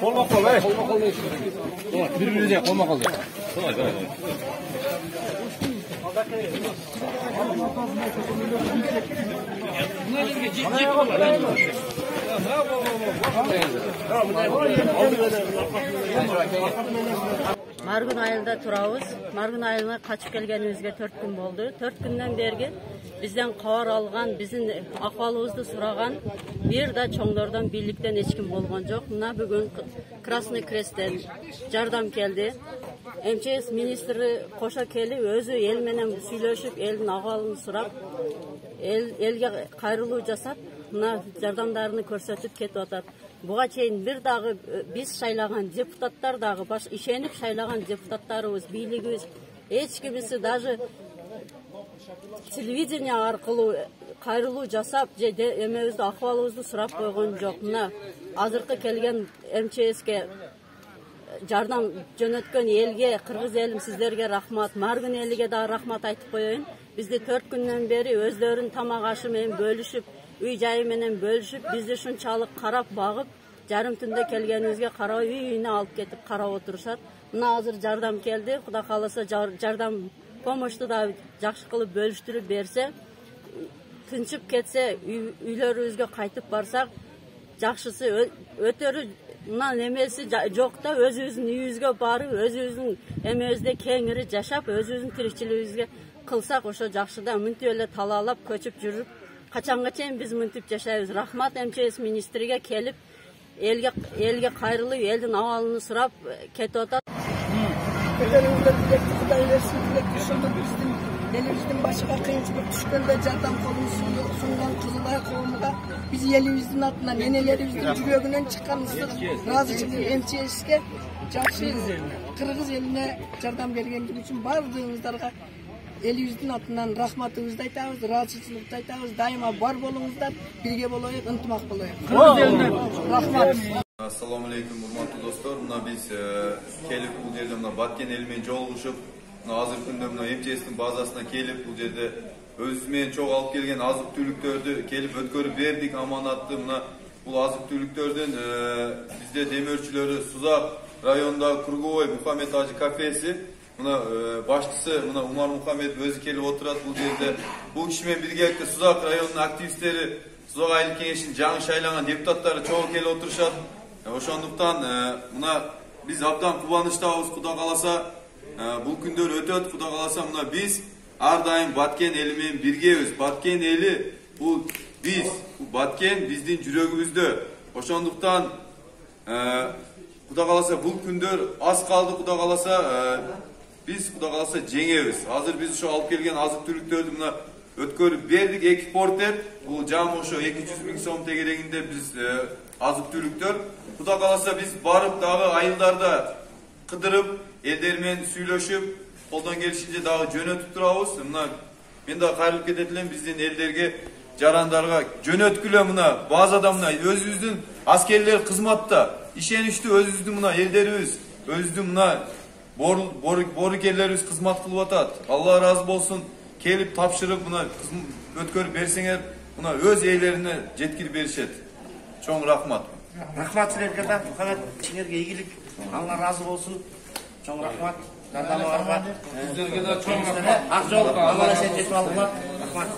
Kolma-kol, kolma-kol ne işin? Birbirinize kolma-kol. Margun ayında turabız. Margun ayına kaçıp kelgenimizge 4 gün oldu. 4 günden beri bizden kavar algan, bizim ahvalımızды suragan bir de çoңдордон birlikten hiç kim bolgon жок. Mına bugün Krasный Кресттен жардам келди. МЧС министри кошо келип, өзү эл менен сүйлөшүп, элдин акыбалын сурап, элге кайрылуу жасап, мына жардамдарын көрсөтүп кетип атат. Буга чейин бир дагы биз шайлаган депутаттар дагы баш ишенип шайлаган депутаттарыбыз, бийлигибиз эч кимиси даже телевидение аркылуу кайрылуу жасап, же эмебизди акыбалыбызды сурап койгон жок. Мына азыркы келген МЧСке жардам жөнөткөн элге, кыргыз элим сиздерге рахмат, Маргын элиге да рахмат айтып коеюн. Бизди 4 күндөн бери өздөрүнүн тамак ашы менен бөлүшүп, үй жайы менен бөлүшүп, бизди ушунчалык карап багып, жарым түндө келгенибизге карабай үйүнө алып кетип карап отурушат. Мына азыр жардам келди. Кудай кааласа жардам помошту да жакшы кылып бөлүштүрүп берсе, тынчып кетсе, үйлөрүбүзгө кайтып барсак, жакшысы өтөрү мына немеси жок да, өзүбүздүн үйүбүзгө барып, өзүбүздүн эмебизде кеңири жашап, өзүбүздүн тиричилигибизге кылсак ошо жакшы да. Мынтип эле талаалап көчүп жүрүп, качанга чейин биз мынтип жашайбыз. Рахмат МЧС министриге келип, элге кайрылып, элдин абалын сурап кетип атат. Кудай берсин, тилекти ошондо биздин элибиздин башыга кыйынчылык түшкөндө жардам колун сунган Кызылай коомуна биз элибиздин атынан, энелерибиздин жүрөгүнөн чыккан ысык ыраазычылык МЧСке жакшы кыргыз элине жардам бергендиги үчүн баардыгыңыздарга элибиздин атынан рахматыбызды айтабыз, ыраазычылыкты айтабыз. Дайыма бар болуңуздар, бирге болоюк, ынтымак болоюк. Кыргыз элине рахмат. Assalamu alaikum, урматтуу достор. Мына биз келип бул жерде мына Баткен эл менен жолугушуп, мына азыркы күндө мына МЧСтин базасына келип, бул жерде өзүбүз менен чогуу алып келген азык түлүктөрдү келип өткөрүп бердик, аманатты. Мына бул азык түлүктөрдүн бизде демөөрчүлөрү Сузак районундагы Кургубой Мухаммед Ажы кафеси, мына башчысы мына Умар Мухаммед өзү келип отурат бул жерде. Бул киши менен биргеликте Сузак районунун активисттери, Сузак айылдык кеңешинин жаңы шайланган депутаттары чогуу келип отурушат. Ошондуктан мына биз абдан кубанычтабыз. Кудай кааласа бул күндөр өтөт. Кудай кааласа мына биз ар дайым Баткен эли менен биргебиз. Баткен эли бул биз, бул Баткен биздин жүрөгүбүздө. Ошондуктан Кудай кааласа бул күндөр аз калды. Кудай кааласа биз Кудай кааласа жеңебиз. Азыр биз ошо алып келген азык түлүктөрдү мына өткөрүп бердик. Эки портет, бул жам ошо 200 000 сом тегерегинде биз азык түлүктөр. Кудай кааласа биз барып дагы айылдарда кыдырып, элдер менен сүйлөшүп, колдон келишинче дагы жөнөтүп турабыз. Мына мен дагы кайрылып кетет элем биздин элдерге, жарандарга жөнөткүлө мына базада мына өзүбүздүн аскерлер кызматта, ишеничтүү өзүбүздүн мына элдерибиз, өзүбүздүн мына борукерлерибиз кызмат кылып атат. Алла ыраазы болсун. Келип тапшырып мына өткөрүп берсеңер, мына өз ээлерине жеткирип беришет. Чоң рахмат. Рахмат силерге да, Мухаммед, силерге ийгилик. Алла ыраазы болсун. Чоң рахмат. Жардамыңарга. Сиздерге да чоң рахмат. Ак жол, аман эсен жетип алыңар. Рахмат.